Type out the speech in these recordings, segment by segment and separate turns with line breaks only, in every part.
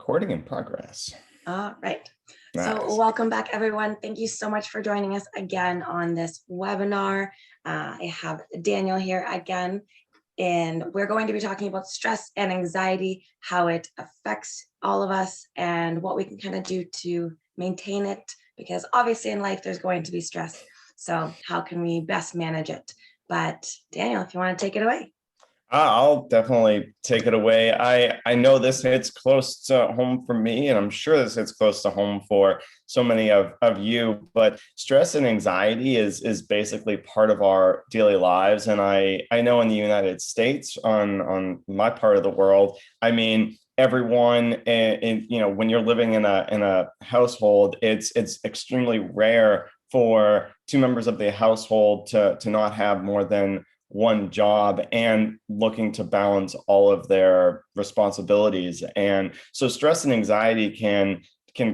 Recording in progress.
All right.
Nice.
So welcome back, everyone. Thank you so much for joining us again on this webinar. I have Daniel here again, and we're going to be talking about stress and anxiety, how it affects all of us, and what we can kind of do to maintain it, because obviously in life there's going to be stress. So how can we best manage it? But Daniel, if you want to take it away.
I'll definitely take it away. I know this hits close to home for me, and I'm sure this hits close to home for so many of you, but stress and anxiety is basically part of our daily lives. And I know in the United States, on my part of the world, I mean, everyone when you're living in a household, it's extremely rare for two members of the household to not have more than one job and looking to balance all of their responsibilities. And so stress and anxiety can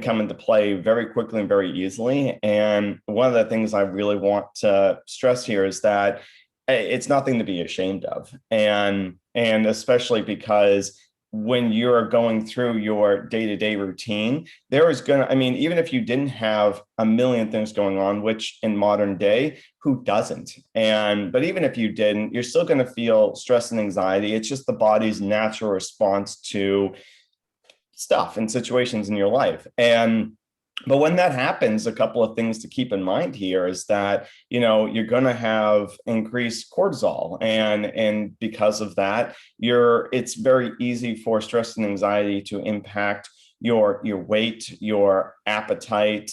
come into play very quickly and very easily. And one of the things I really want to stress here is that it's nothing to be ashamed of. And especially because when you're going through your day-to-day routine, there is going to, I mean, even if you didn't have a million things going on, which in modern day, who doesn't? But even if you didn't, you're still going to feel stress and anxiety. It's just the body's natural response to stuff and situations in your life. But when that happens, a couple of things to keep in mind here is that, you're going to have increased cortisol. And because of that, it's very easy for stress and anxiety to impact your weight, your appetite,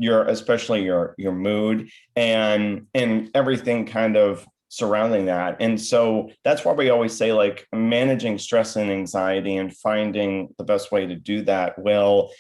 especially your mood, and everything kind of surrounding that. And so that's why we always say, like, managing stress and anxiety and finding the best way to do that will,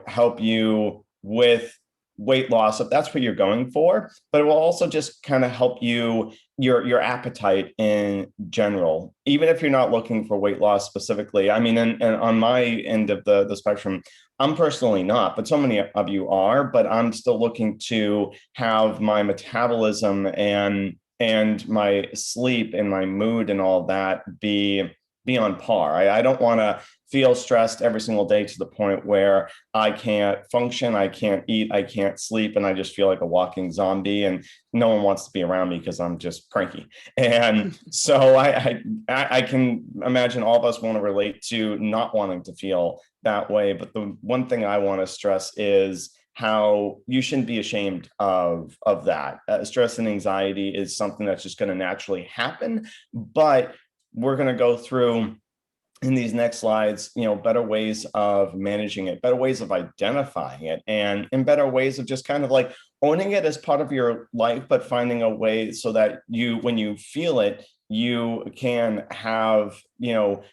help you with weight loss if that's what you're going for, but it will also just kind of help you your appetite in general, even if you're not looking for weight loss specifically. I mean, and on my end of the spectrum, I'm personally not, but so many of you are. But I'm still looking to have my metabolism and my sleep and my mood and all that be on par. I don't want to feel stressed every single day to the point where I can't function, I can't eat, I can't sleep, and I just feel like a walking zombie, and no one wants to be around me because I'm just cranky. And so I can imagine all of us want to relate to not wanting to feel that way. But the one thing I want to stress is how you shouldn't be ashamed of that. Stress and anxiety is something that's just going to naturally happen, but we're going to go through in these next slides, better ways of managing it, better ways of identifying it, and better ways of just kind of like owning it as part of your life, but finding a way so that when you feel it, you can have,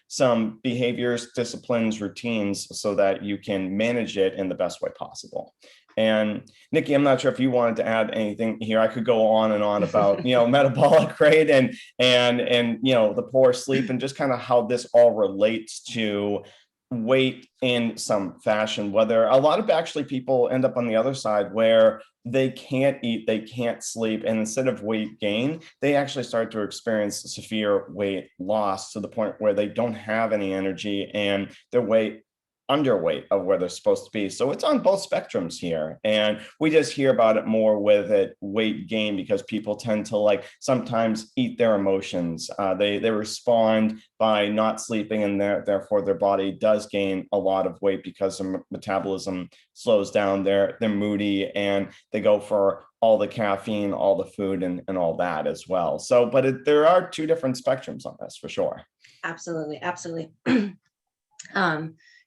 some behaviors, disciplines, routines so that you can manage it in the best way possible. And Nikki, I'm not sure if you wanted to add anything here. I could go on and on about, metabolic rate and the poor sleep and just kind of how this all relates to weight in some fashion, whether a lot of actually people end up on the other side where they can't eat, they can't sleep, and instead of weight gain, they actually start to experience severe weight loss to the point where they don't have any energy and their weight underweight of where they're supposed to be. So it's on both spectrums here. And we just hear about it more with it weight gain because people tend to sometimes eat their emotions. They respond by not sleeping, and therefore their body does gain a lot of weight because their metabolism slows down. They're moody and they go for all the caffeine, all the food, and all that as well. So, but there are two different spectrums on this for sure.
Absolutely.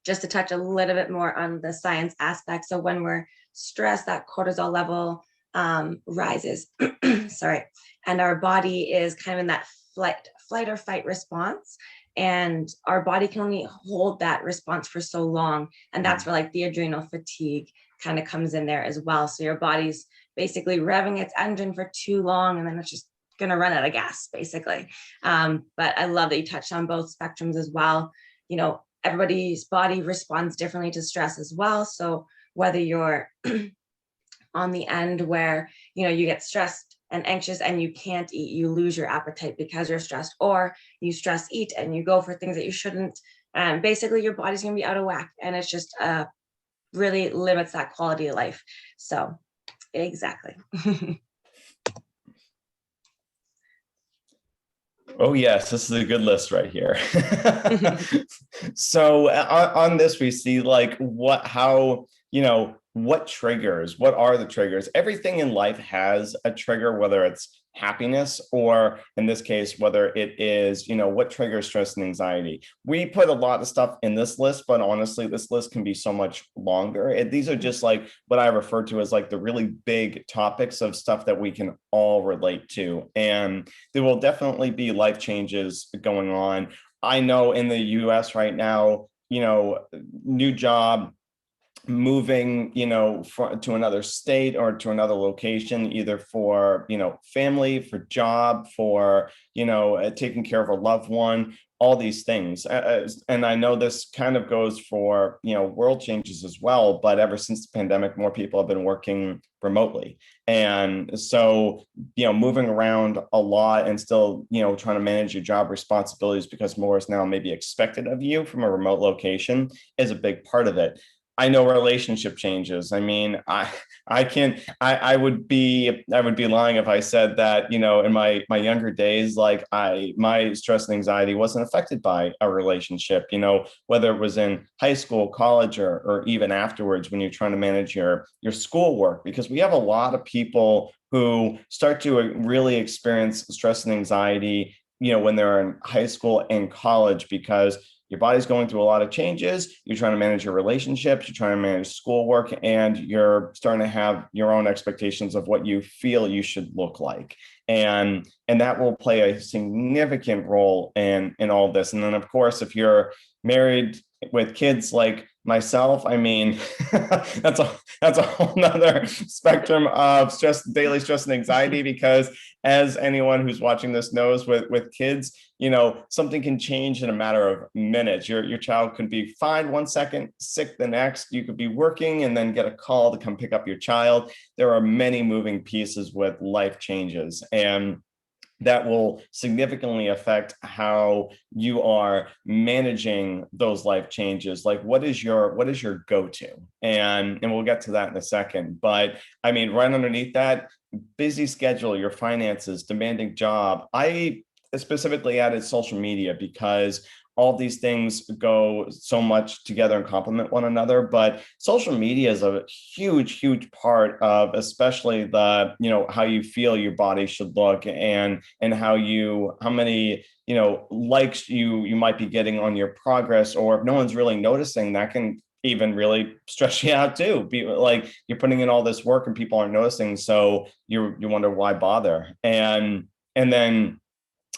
Just to touch a little bit more on the science aspect. So when we're stressed, that cortisol level rises, sorry, and our body is kind of in that flight or fight response. And our body can only hold that response for so long. And that's where the adrenal fatigue kind of comes in there as well. So your body's basically revving its engine for too long, and then it's just going to run out of gas, basically. But I love that you touched on both spectrums as well. Everybody's body responds differently to stress as well. So whether you're on the end where, you get stressed and anxious and you can't eat, you lose your appetite because you're stressed, or you stress eat and you go for things that you shouldn't And basically your body's going to be out of whack, and it's just really limits that quality of life. So exactly.
Oh, yes, this is a good list right here. So on this, we see like what are the triggers? Everything in life has a trigger, whether it's happiness or in this case, whether it is, what triggers stress and anxiety. We put a lot of stuff in this list, but honestly, this list can be so much longer. These are just like what I refer to as like the really big topics of stuff that we can all relate to. And there will definitely be life changes going on. I know in the US right now, new job, moving, to another state or to another location, either for, family, for job, for, taking care of a loved one, all these things. And I know this kind of goes for, world changes as well, but ever since the pandemic, more people have been working remotely. And so, moving around a lot and still, trying to manage your job responsibilities because more is now maybe expected of you from a remote location is a big part of it. I know relationship changes. I mean, I would be lying if I said that, in my younger days, like my stress and anxiety wasn't affected by a relationship, whether it was in high school, college, or even afterwards when you're trying to manage your schoolwork, because we have a lot of people who start to really experience stress and anxiety, when they're in high school and college, because your body's going through a lot of changes. You're trying to manage your relationships, you're trying to manage schoolwork, and you're starting to have your own expectations of what you feel you should look like. And that will play a significant role in all of this. And then of course, if you're married with kids like myself, I mean, that's a whole nother spectrum of daily stress and anxiety, because as anyone who's watching this knows, with kids, something can change in a matter of minutes. Your child could be fine one second, sick the next. You could be working and then get a call to come pick up your child. There are many moving pieces with life changes, and that will significantly affect how you are managing those life changes. Like, what is your go-to? And we'll get to that in a second. But I mean, right underneath that, busy schedule, your finances, demanding job. I specifically added social media because all these things go so much together and complement one another. But social media is a huge part of, especially the, how you feel your body should look, and how many, likes you might be getting on your progress, or if no one's really noticing, that can even really stress you out too. Be like, you're putting in all this work and people aren't noticing, so you wonder why bother. And then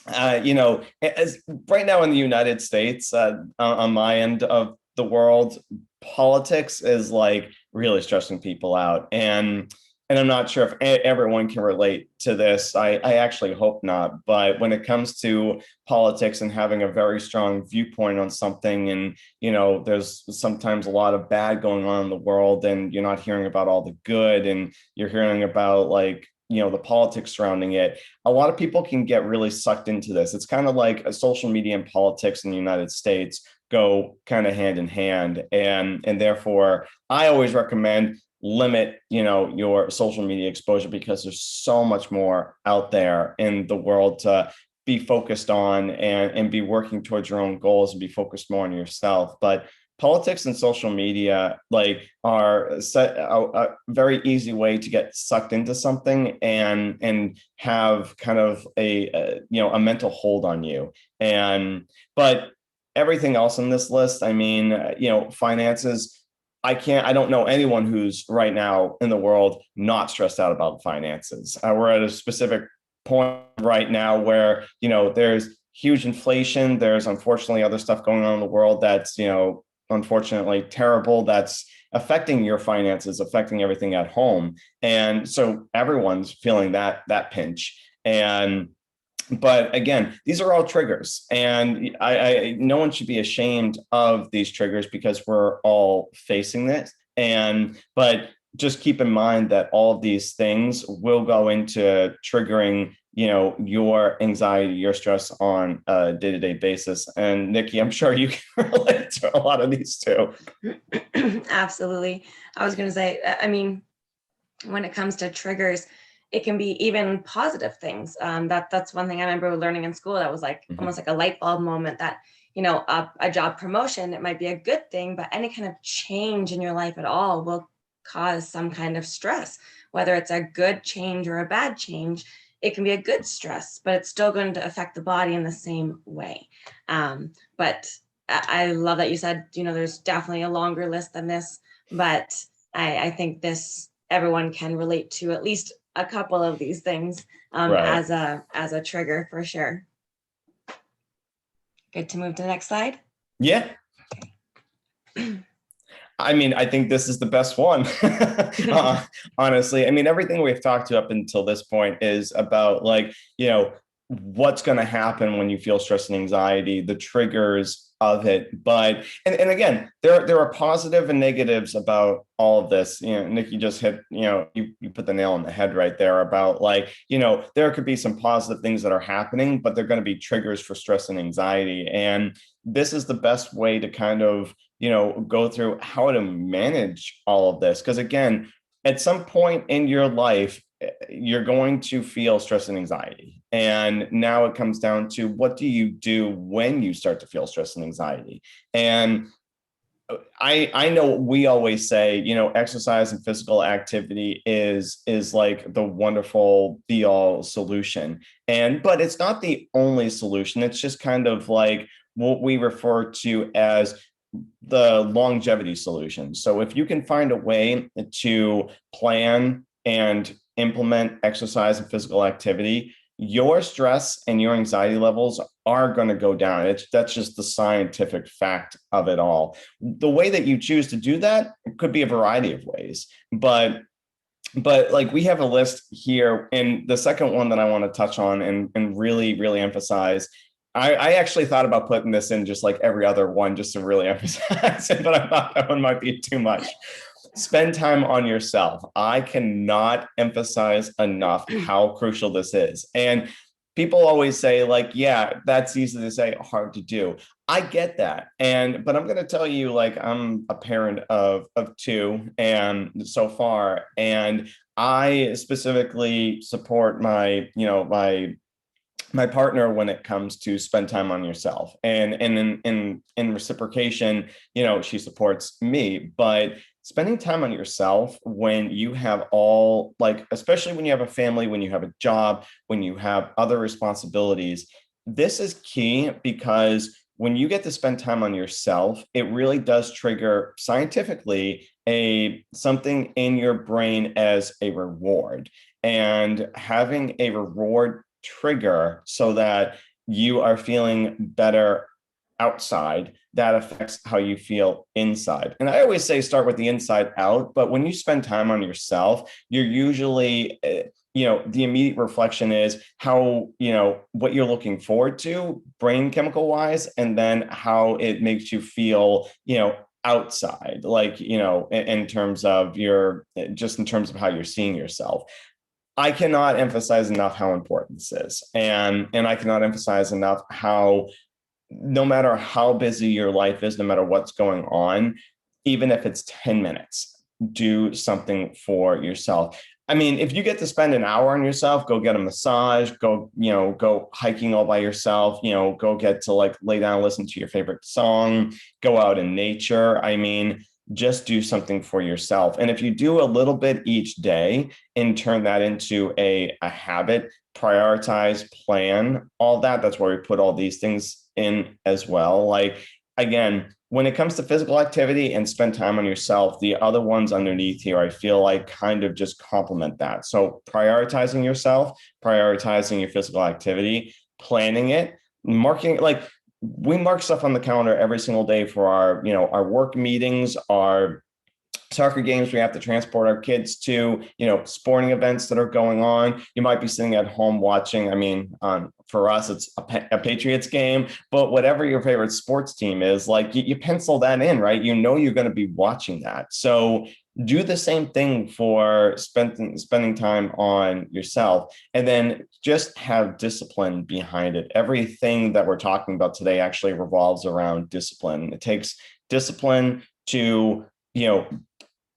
as right now in the United States, on my end of the world, politics is like really stressing people out. And I'm not sure if everyone can relate to this. I actually hope not. But when it comes to politics and having a very strong viewpoint on something, and, there's sometimes a lot of bad going on in the world, and you're not hearing about all the good, and you're hearing about, like, the politics surrounding it. A lot of people can get really sucked into this. It's kind of like a social media and politics in the United States go kind of hand in hand. And therefore, I always recommend limit, your social media exposure, because there's so much more out there in the world to be focused on, and be working towards your own goals, and be focused more on yourself. But politics and social media, like, are a very easy way to get sucked into something, and have kind of a mental hold on you. But everything else on this list, I mean, finances, I don't know anyone who's right now in the world not stressed out about finances. We're at a specific point right now where, there's huge inflation. There's unfortunately other stuff going on in the world that's, unfortunately terrible, that's affecting your finances, affecting everything at home. And so everyone's feeling that pinch. But again, these are all triggers, and no one should be ashamed of these triggers, because we're all facing this. But just keep in mind that all of these things will go into triggering your anxiety, your stress on a day-to-day basis. And Nikki, I'm sure you can relate to a lot of these too.
Absolutely. I was going to say, I mean, when it comes to triggers, it can be even positive things. That's one thing I remember learning in school. That was like almost like a light bulb moment. That a job promotion, it might be a good thing, but any kind of change in your life at all will cause some kind of stress. Whether it's a good change or a bad change, it can be a good stress, but it's still going to affect the body in the same way. But I love that you said, there's definitely a longer list than this, but I think everyone can relate to at least a couple of these things
Right.
as a trigger for sure. Good to move to the next slide.
Yeah. I mean, I think this is the best one. Honestly, I mean, everything we've talked to up until this point is about what's going to happen when you feel stress and anxiety, the triggers of it. But and again, there are positive and negatives about all of this. Nikki just hit, you put the nail on the head right there about there could be some positive things that are happening, but they're going to be triggers for stress and anxiety. And this is the best way to kind of go through how to manage all of this. Because again, at some point in your life, you're going to feel stress and anxiety. And now it comes down to, what do you do when you start to feel stress and anxiety? And I know we always say, exercise and physical activity is like the wonderful be all solution. But it's not the only solution. It's just kind of like what we refer to as the longevity solution. So if you can find a way to plan and implement exercise and physical activity, your stress and your anxiety levels are going to go down. That's just the scientific fact of it all. The way that you choose to do that could be a variety of ways, but like we have a list here, and the second one that I want to touch on and really, really emphasize. I actually thought about putting this in just like every other one just to really emphasize it, but I thought that one might be too much. Spend time on yourself. I cannot emphasize enough how crucial this is. And people always say, yeah, that's easy to say, hard to do. I get that. But I'm going to tell you, I'm a parent of two and so far, and I specifically support my partner when it comes to spend time on yourself, and in reciprocation, she supports me. But spending time on yourself when you have especially when you have a family, when you have a job, when you have other responsibilities, this is key, because when you get to spend time on yourself, it really does trigger scientifically something in your brain as a reward. And having a reward trigger so that you are feeling better outside, that affects how you feel inside. And I always say start with the inside out, but when you spend time on yourself, you're usually the immediate reflection is how, what you're looking forward to brain chemical wise, and then how it makes you feel, outside, in terms of in terms of how you're seeing yourself. I cannot emphasize enough how important this is. And I cannot emphasize enough how, no matter how busy your life is, no matter what's going on, even if it's 10 minutes, do something for yourself. I mean, if you get to spend an hour on yourself, go get a massage, go hiking all by yourself, go get to lay down, listen to your favorite song, go out in nature. I mean, just do something for yourself. And if you do a little bit each day and turn that into a habit, prioritize, plan, all that's where we put all these things in as well. Again, when it comes to physical activity and spend time on yourself, the other ones underneath here, I feel like kind of just complement that. So prioritizing yourself, prioritizing your physical activity, planning it, marking, we mark stuff on the calendar every single day for our work meetings, our soccer games we have to transport our kids to, sporting events that are going on. You might be sitting at home watching, for us it's a Patriots game, but whatever your favorite sports team is, like you pencil that in, right? You're going to be watching that. So do the same thing for spending time on yourself, and then just have discipline behind it. Everything that we're talking about today actually revolves around discipline. It takes discipline to,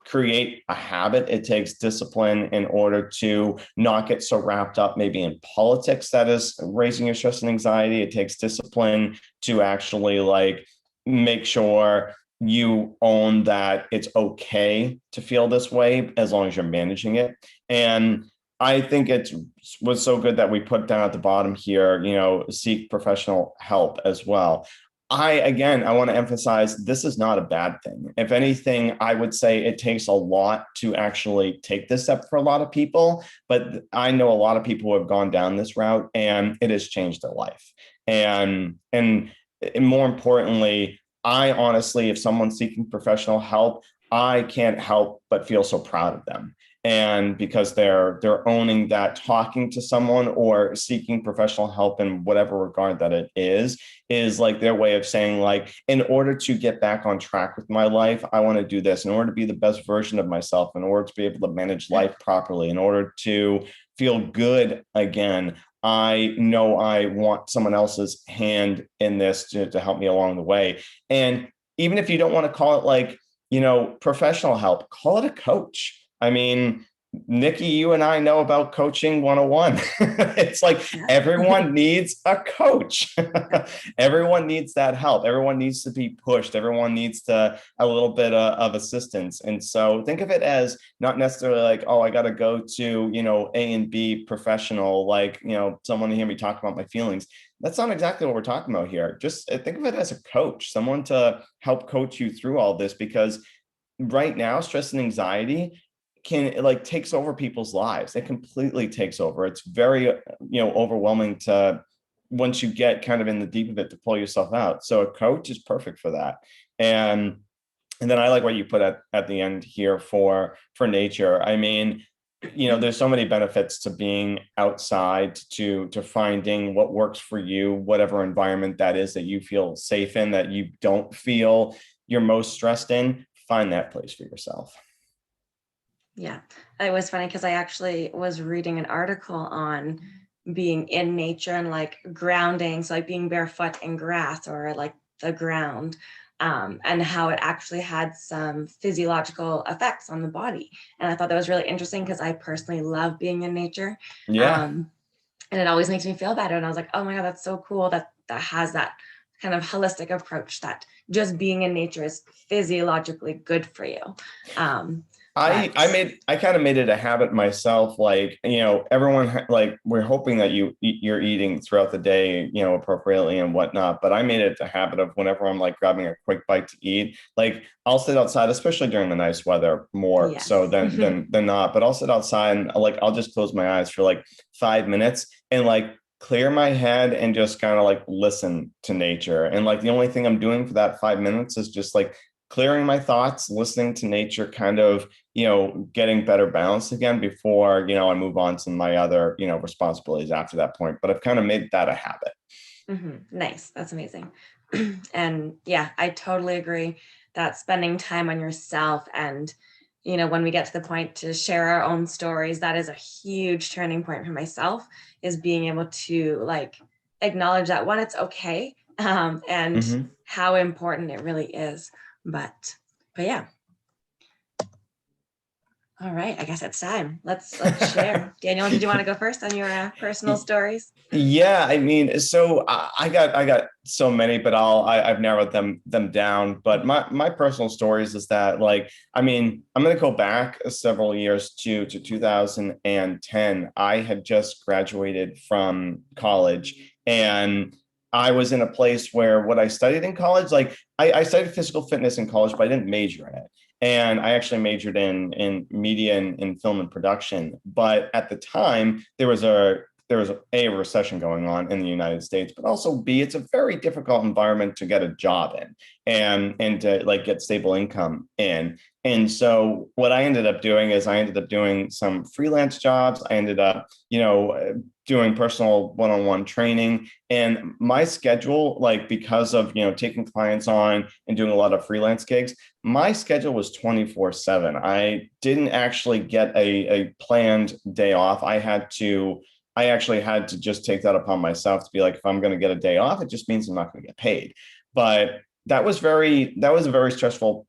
create a habit. It takes discipline in order to not get so wrapped up maybe in politics that is raising your stress and anxiety. It takes discipline to actually like make sure you own that it's okay to feel this way as long as you're managing it. And I think it was so good that we put down at the bottom here, seek professional help as well. I want to emphasize this is not a bad thing. If anything, I would say it takes a lot to actually take this step for a lot of people, but I know a lot of people who have gone down this route and it has changed their life. And more importantly, I honestly, if someone's seeking professional help, I can't help but feel so proud of them. And because they're owning that, talking to someone or seeking professional help in whatever regard that it is like their way of saying, like, in order to get back on track with my life, I want to do this in order to be the best version of myself, in order to be able to manage life properly, in order to feel good again. I know I want someone else's hand in this to help me along the way. And even if you don't want to call it like, professional help, call it a coach. I mean, Nikki, you and I know about coaching 101. It's like everyone needs a coach. Everyone needs that help. Everyone needs to be pushed. Everyone needs a little bit of assistance. And so think of it as not necessarily like, oh, I got to go to, A and B professional, like, someone to hear me talk about my feelings. That's not exactly what we're talking about here. Just think of it as a coach, someone to help coach you through all this, because right now, stress and anxiety takes over people's lives. It completely takes over. It's very, overwhelming to, once you get kind of in the deep of it, to pull yourself out. So a coach is perfect for that. And then I like what you put at the end here for nature. I mean, there's so many benefits to being outside, to finding what works for you, whatever environment that is that you feel safe in, that you don't feel you're most stressed in. Find that place for yourself.
Yeah, it was funny because I actually was reading an article on being in nature and like grounding, so like being barefoot in grass or like the ground, and how it actually had some physiological effects on the body. And I thought that was really interesting because I personally love being in nature.
Yeah.
And it always makes me feel better. And I was like, oh my God, that's so cool that has that kind of holistic approach, that just being in nature is physiologically good for you.
I kind of made it a habit myself. Like, everyone, like, we're hoping that you're eating throughout the day, appropriately and whatnot. But I made it a habit of whenever I'm like grabbing a quick bite to eat, like I'll sit outside, especially during the nice weather, more so than not. But I'll sit outside and like I'll just close my eyes for like 5 minutes and like clear my head and just kind of like listen to nature. And like the only thing I'm doing for that 5 minutes is just like clearing my thoughts, listening to nature, kind of, getting better balanced again before, I move on to my other, responsibilities after that point. But I've kind of made that a habit.
Mm-hmm. Nice. That's amazing. And yeah, I totally agree that spending time on yourself and, when we get to the point to share our own stories, that is a huge turning point for myself, is being able to like acknowledge that, one, it's okay, and how important it really is. But yeah. All right, I guess it's time. Let's share. Daniel, did you want to go first on your personal stories?
Yeah, I mean, so I got so many, but I've narrowed them down. But my personal stories is that, like, I mean, I'm going to go back several years to 2010. I had just graduated from college, and I was in a place where what I studied in college, like I studied physical fitness in college, but I didn't major in it. And I actually majored in media and in film and production. But at the time, there was a there's a recession going on in the United States, but also B, it's a very difficult environment to get a job in and to like get stable income in. And so what I ended up doing is I ended up doing some freelance jobs. I ended up, doing personal one-on-one training, and my schedule, like because of, taking clients on and doing a lot of freelance gigs, my schedule was 24/7. I didn't actually get a planned day off. I actually had to just take that upon myself to be like, if I'm going to get a day off, it just means I'm not going to get paid. But that was a very stressful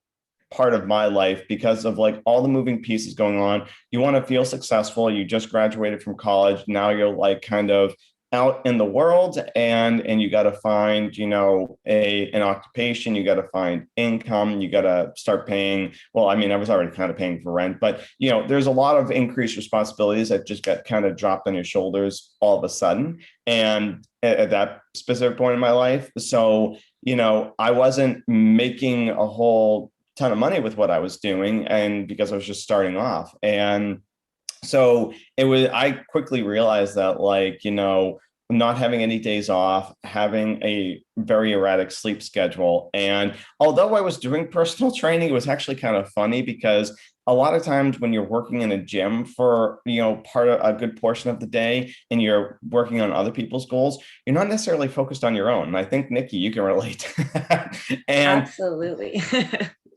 part of my life because of like all the moving pieces going on. You want to feel successful. You just graduated from college. Now you're like kind of out in the world, and you got to find, an occupation. You got to find income. You got to start paying. Well, I mean, I was already kind of paying for rent, but there's a lot of increased responsibilities that just got kind of dropped on your shoulders all of a sudden. And at that specific point in my life, so I wasn't making a whole ton of money with what I was doing, and because I was just starting off. And so I quickly realized that, like, not having any days off, having a very erratic sleep schedule. And although I was doing personal training, it was actually kind of funny because a lot of times when you're working in a gym for, part of a good portion of the day and you're working on other people's goals, you're not necessarily focused on your own. And I think, Nikki, you can relate to that. And
Absolutely.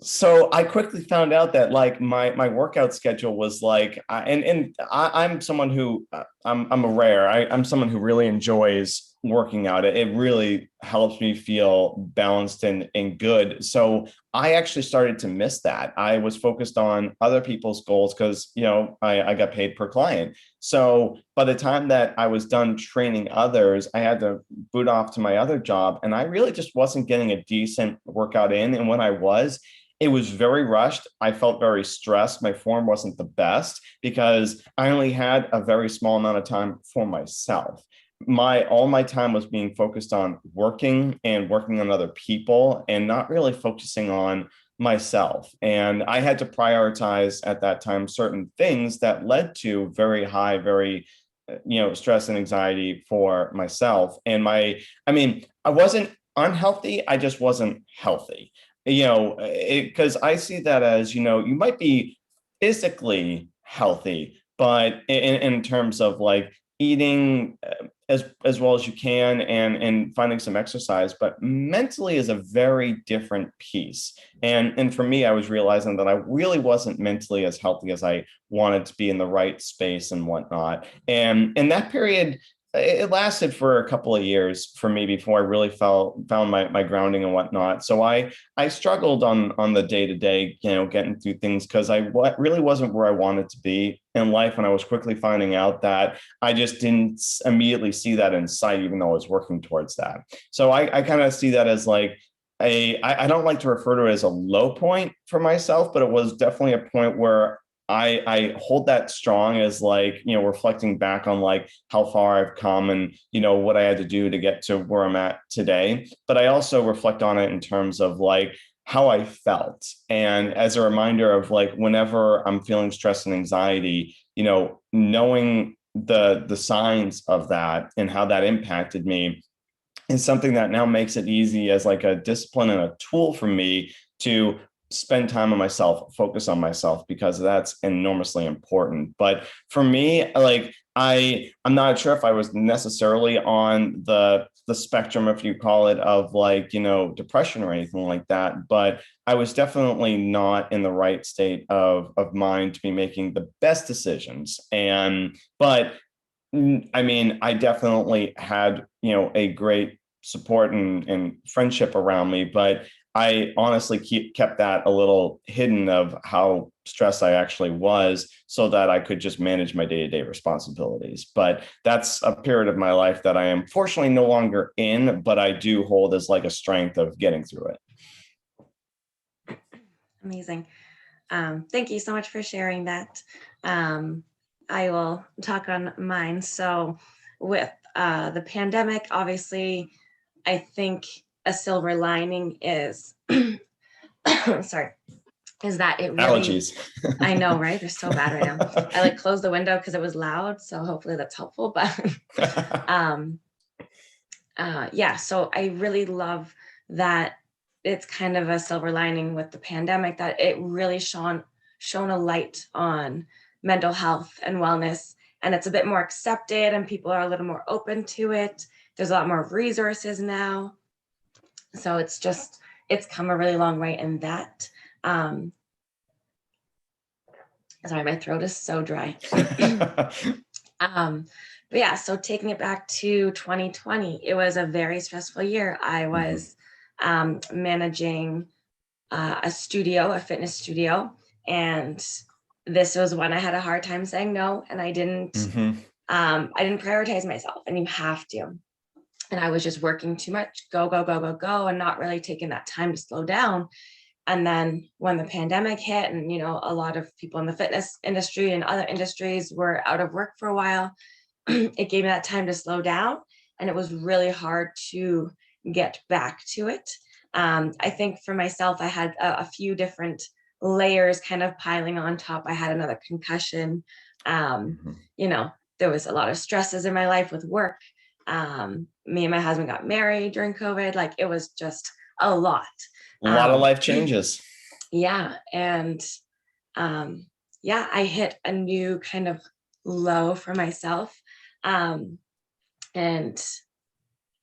so I quickly found out that like my workout schedule was like, I'm someone who I'm someone who really enjoys working out. It really helps me feel balanced and good. So I actually started to miss that. I was focused on other people's goals because, I got paid per client. So by the time that I was done training others, I had to boot off to my other job, and I really just wasn't getting a decent workout in. And when I was, it was very rushed. I felt very stressed. My form wasn't the best because I only had a very small amount of time for myself. All my time was being focused on working and working on other people and not really focusing on myself. And I had to prioritize at that time certain things that led to very high, very stress and anxiety for myself. And I wasn't unhealthy. I just wasn't healthy, because I see that as, you might be physically healthy, but in terms of like eating as well as you can and finding some exercise, but mentally is a very different piece. And for me, I was realizing that I really wasn't mentally as healthy as I wanted to be in the right space and whatnot. And in that period, it lasted for a couple of years for me before I really found my grounding and whatnot. So I struggled on the day to day, getting through things because really wasn't where I wanted to be in life. And I was quickly finding out that I just didn't immediately see that in sight, even though I was working towards that. So I kind of see that as like I don't like to refer to it as a low point for myself, but it was definitely a point where I hold that strong as like, reflecting back on like how far I've come and, what I had to do to get to where I'm at today. But I also reflect on it in terms of like how I felt. And as a reminder of like, whenever I'm feeling stress and anxiety, knowing the signs of that and how that impacted me is something that now makes it easy as like a discipline and a tool for me to spend time on myself, focus on myself, because that's enormously important. But for me, like I'm not sure if I was necessarily on the spectrum, if you call it, of like, depression or anything like that, but I was definitely not in the right state of mind to be making the best decisions. But I mean, I definitely had, a great support and friendship around me, but I honestly kept that a little hidden of how stressed I actually was so that I could just manage my day-to-day responsibilities. But that's a period of my life that I am fortunately no longer in, but I do hold as like a strength of getting through it.
Amazing. Thank you so much for sharing that. I will talk on mine. So with the pandemic, obviously, I think a silver lining is, sorry, is that it really,
Allergies.
I know, right? They're so bad right now. I like closed the window because it was loud. So hopefully that's helpful. But um, yeah, so I really love that it's kind of a silver lining with the pandemic, that it really shone a light on mental health and wellness, and it's a bit more accepted and people are a little more open to it. There's a lot more resources now. So it's come a really long way in that. Um, Sorry, my throat is so dry. But yeah, so taking it back to 2020, it was a very stressful year. I was managing a fitness studio, and this was when I had a hard time saying no, and I didn't prioritize myself, and you have to. And I was just working too much, go, go, go, go, go, and not really taking that time to slow down. And then when the pandemic hit, and a lot of people in the fitness industry and other industries were out of work for a while, it gave me that time to slow down, and it was really hard to get back to it. I think for myself, I had a few different layers kind of piling on top. I had another concussion. You know, there was a lot of stresses in my life with work. Me and my husband got married during COVID. Like, it was just a lot.
A lot of life changes.
Yeah. And yeah, I hit a new kind of low for myself. And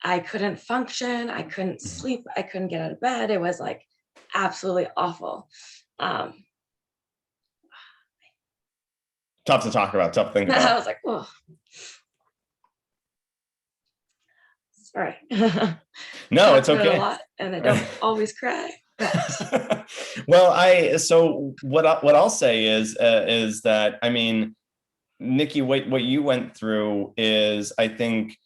I couldn't function. I couldn't sleep. I couldn't get out of bed. It was like absolutely awful.
Tough to talk about, tough to think about.
I was like, oh, sorry.
No, it's okay.
A lot, and I don't always cry. But.
Well, so what I'll say is that, I mean, Nikki, what you went through is, I think,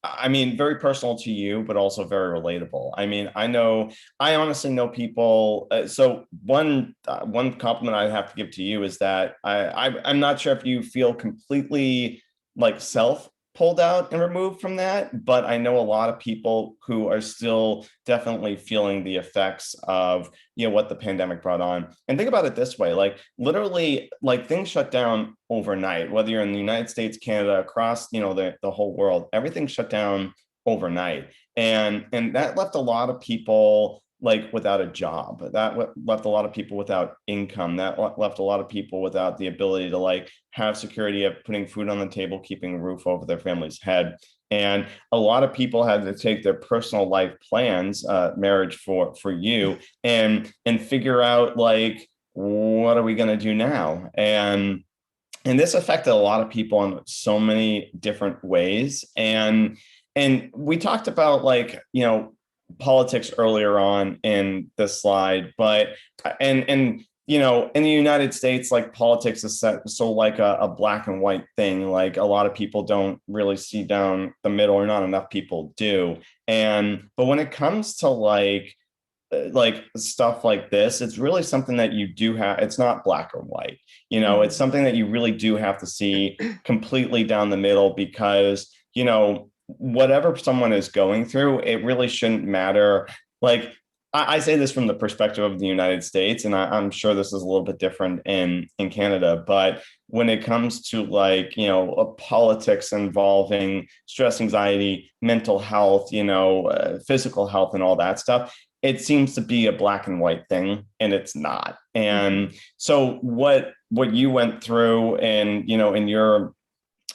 very personal to you, but also very relatable. I mean, I honestly know people. So one compliment I have to give to you is that I'm not sure if you feel completely like self pulled out and removed from that, but I know a lot of people who are still definitely feeling the effects of what the pandemic brought on. And think about it this way, like literally, like things shut down overnight, whether you're in the United States, Canada, across the whole world, everything shut down overnight. And that left a lot of people like without a job. That left a lot of people without income. That left a lot of people without the ability to like have security of putting food on the table, keeping a roof over their family's head. And a lot of people had to take their personal life plans, marriage for you, and figure out like, what are we going to do now? And this affected a lot of people in so many different ways. And we talked about like, politics earlier on in this slide, but and in the United States, like politics is set so like a black and white thing. Like a lot of people don't really see down the middle, or not enough people do. But when it comes to like stuff like this, it's really something that you do have. It's not black or white, it's something that you really do have to see completely down the middle, because whatever someone is going through, it really shouldn't matter. Like I say this from the perspective of the United States, and I'm sure this is a little bit different in Canada, but when it comes to like, politics involving stress, anxiety, mental health, physical health and all that stuff, it seems to be a black and white thing, and it's not. And so what you went through, and in your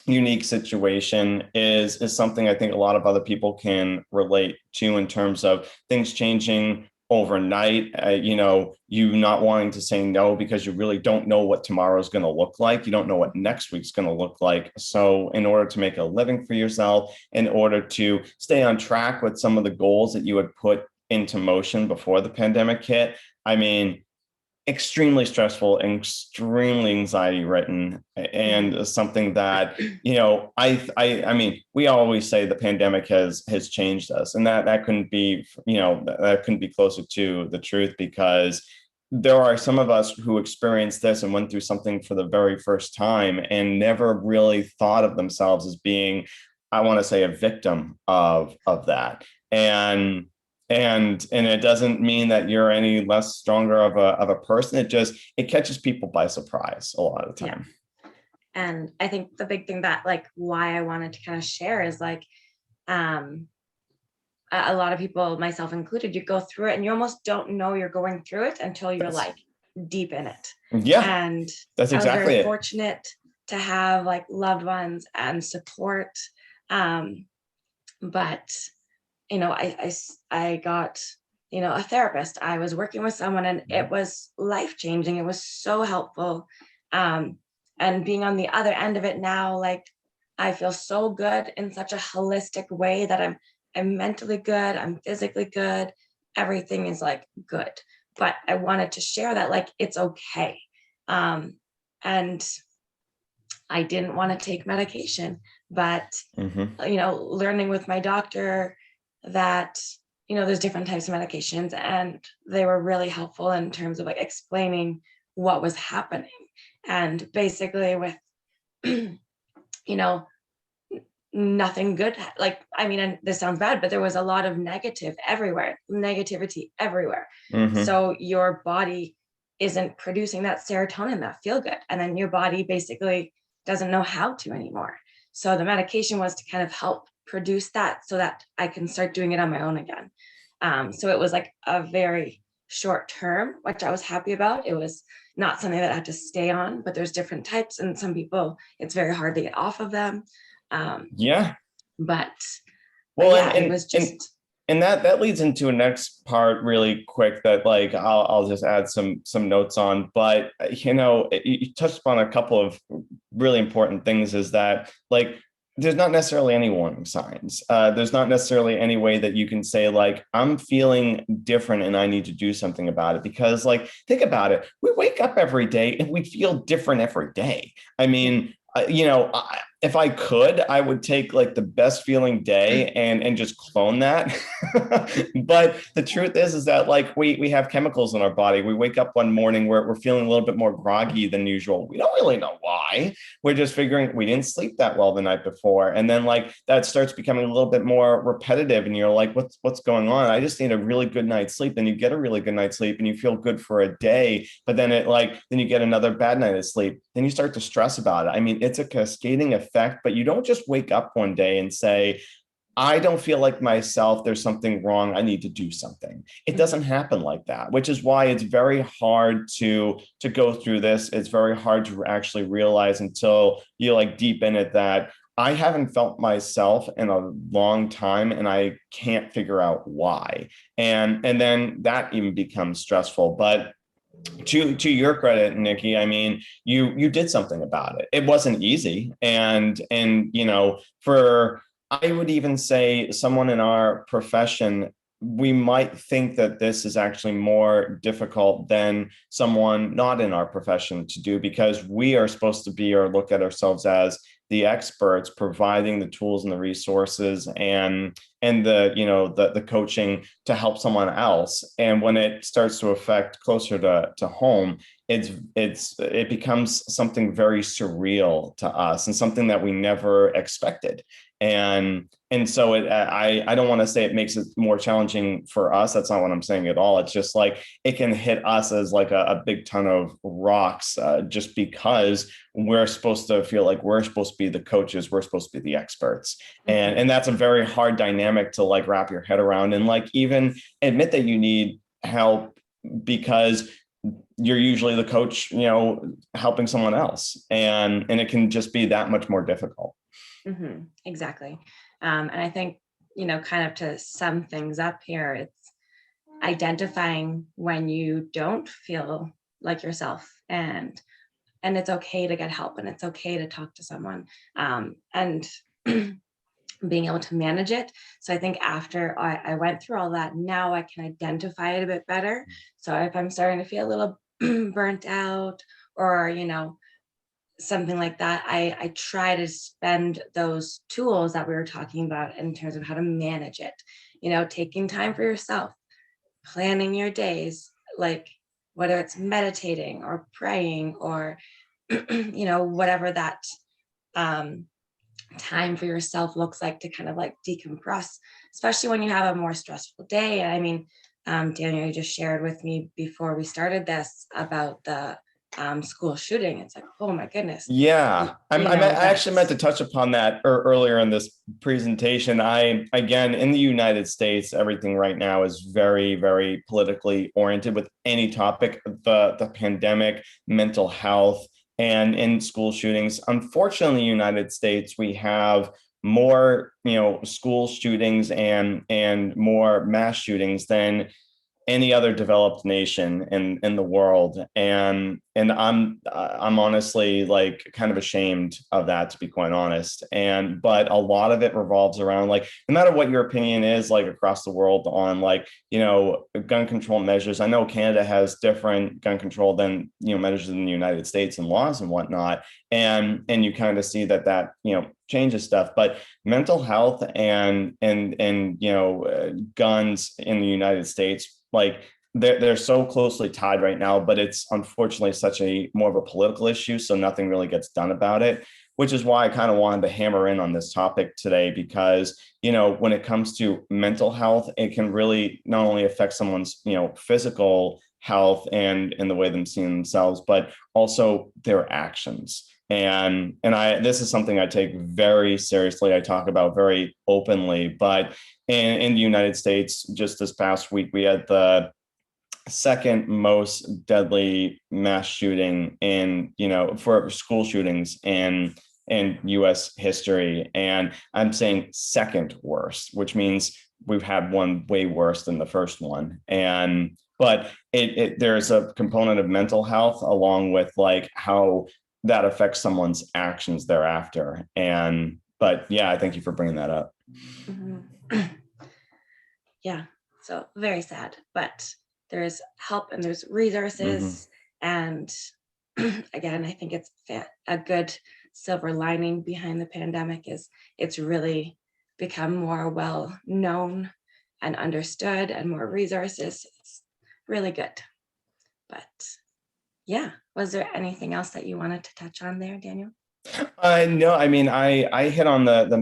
unique situation is something I think a lot of other people can relate to, in terms of things changing overnight, you not wanting to say no because you really don't know what tomorrow is going to look like. You don't know what next week's going to look like. So in order to make a living for yourself, in order to stay on track with some of the goals that you had put into motion before the pandemic hit, I mean, extremely stressful and extremely anxiety ridden, and something that I mean, we always say the pandemic has changed us, and that couldn't be that couldn't be closer to the truth, because there are some of us who experienced this and went through something for the very first time and never really thought of themselves as being, I want to say, a victim of that. And And it doesn't mean that you're any less stronger of a person. It catches people by surprise a lot of the time.
Yeah. And I think the big thing that like why I wanted to kind of share is like a lot of people, myself included, you go through it and you almost don't know you're going through it until you're like deep in it.
Yeah,
And
that's
I was
exactly
very
it.
fortunate to have like loved ones and support. But I got a therapist. I was working with someone and it was life changing. It was so helpful. And being on the other end of it now, like I feel so good in such a holistic way that I'm mentally good, I'm physically good, everything is like good. But I wanted to share that like it's okay. And I didn't want to take medication, but learning with my doctor that there's different types of medications, and they were really helpful in terms of like explaining what was happening. And basically with nothing good, like I mean, and this sounds bad, but there was a lot of negativity everywhere. So your body isn't producing that serotonin, that feel good, and then your body basically doesn't know how to anymore. So the medication was to kind of help produce that so that I can start doing it on my own again. So it was like a very short term, which I was happy about. It was not something that I had to stay on, but there's different types, and some people it's very hard to get off of them.
Yeah.
But
Well,
yeah, it was just.
And that leads into a next part really quick that like I'll just add some notes on. But you touched upon a couple of really important things, is that like there's not necessarily any warning signs. There's not necessarily any way that you can say like I'm feeling different and I need to do something about it, because like think about it, we wake up every day and we feel different every day. I mean, if I could, I would take like the best feeling day and just clone that. But the truth is that like we have chemicals in our body. We wake up one morning where we're feeling a little bit more groggy than usual. We don't really know why. We're just figuring we didn't sleep that well the night before. And then like that starts becoming a little bit more repetitive and you're like, what's going on? I just need a really good night's sleep. Then you get a really good night's sleep and you feel good for a day, but then then you get another bad night of sleep. Then you start to stress about it. I mean, it's a cascading effect, but you don't just wake up one day and say, I don't feel like myself. There's something wrong. I need to do something. It doesn't happen like that, which is why it's very hard to go through this. It's very hard to actually realize until you're like deep in it that I haven't felt myself in a long time and I can't figure out why. And then that even becomes stressful. But to your credit, Nikki, I mean, you did something about it. It wasn't easy. And for I would even say someone in our profession, we might think that this is actually more difficult than someone not in our profession to do, because we are supposed to be or look at ourselves as the experts, providing the tools and the resources and the coaching to help someone else. And when it starts to affect closer to home, it becomes something very surreal to us and something that we never expected. And so I don't want to say it makes it more challenging for us. That's not what I'm saying at all. It's just like it can hit us as like a big ton of rocks, just because we're supposed to feel like we're supposed to be the coaches, we're supposed to be the experts. And that's a very hard dynamic to like wrap your head around and like even admit that you need help, because you're usually the coach, helping someone else. And it can just be that much more difficult.
Exactly. And I think, kind of to sum things up here, it's identifying when you don't feel like yourself, and it's okay to get help, and it's okay to talk to someone, and being able to manage it. So I think after I went through all that, now I can identify it a bit better. So if I'm starting to feel a little burnt out or, something like that, I try to spend those tools that we were talking about in terms of how to manage it, taking time for yourself, planning your days, like whether it's meditating or praying or, whatever that time for yourself looks like to kind of like decompress, especially when you have a more stressful day. I mean, Daniel, you just shared with me before we started this about the school shooting. It's like, oh my goodness.
Yeah, I actually meant to
That's
touch upon that earlier in this presentation. Again, in the United States, everything right now is very, very politically oriented with any topic, the pandemic, mental health, and in school shootings. Unfortunately, in the United States, we have more, school shootings and more mass shootings than any other developed nation in the world, and I'm honestly like kind of ashamed of that, to be quite honest. And but a lot of it revolves around, like, no matter what your opinion is, like, across the world on, like, gun control measures. I know Canada has different gun control than measures in the United States and laws and whatnot, and you kind of see that changes stuff. But mental health and guns in the United States, like, they're so closely tied right now, but it's unfortunately such a more of a political issue, so nothing really gets done about it, which is why I kind of wanted to hammer in on this topic today, because when it comes to mental health, it can really not only affect someone's physical health and the way them seeing themselves, but also their actions. And this is something I take very seriously. I talk about very openly. But in the United States, just this past week, we had the second most deadly mass shooting for school shootings in US history. And I'm saying second worst, which means we've had one way worse than the first one. But there's a component of mental health along with, like, how that affects someone's actions thereafter. But yeah, I thank you for bringing that up.
mhm. Yeah, so very sad, but there's help and there's
Mhm.
resources. And again, I think it's a good silver lining behind the pandemic is it's really become more well known and understood, and more resources. It's really good. But yeah, was there anything else that you wanted to touch on there, Daniel?
No, I mean, I hit on the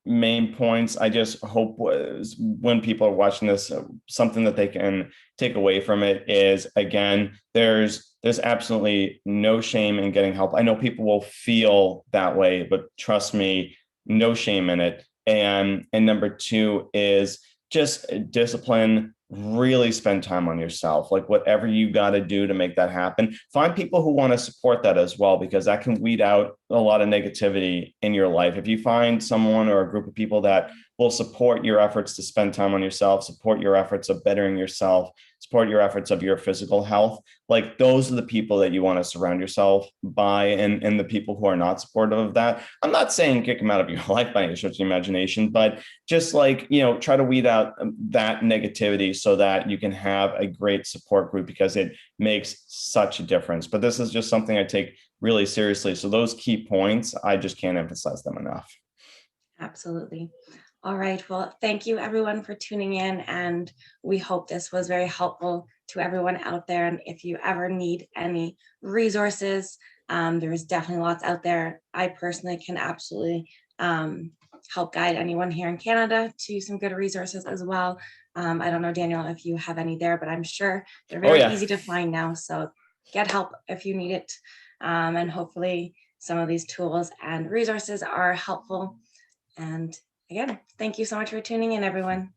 main points. I just hope was when people are watching this, something that they can take away from it is, again, there's absolutely no shame in getting help. I know people will feel that way, but trust me, no shame in it. And number two is just discipline. Really spend time on yourself, like whatever you got to do to make that happen. Find people who want to support that as well, because that can weed out a lot of negativity in your life. If you find someone or a group of people that will support your efforts to spend time on yourself, support your efforts of bettering yourself, support your efforts of your physical health, like, those are the people that you want to surround yourself by. And the people who are not supportive of that, I'm not saying kick them out of your life by any stretch of the imagination, but just, like, try to weed out that negativity so that you can have a great support group, because it makes such a difference. But this is just something I take really seriously. So those key points, I just can't emphasize them enough.
Absolutely. All right. Well, thank you everyone for tuning in, and we hope this was very helpful to everyone out there. And if you ever need any resources, there's definitely lots out there. I personally can absolutely help guide anyone here in Canada to some good resources as well. I don't know, Daniel, if you have any there, but I'm sure they're
Oh
very
yeah.
easy to find now. So get help if you need it. And hopefully some of these tools and resources are helpful. And again, thank you so much for tuning in, everyone.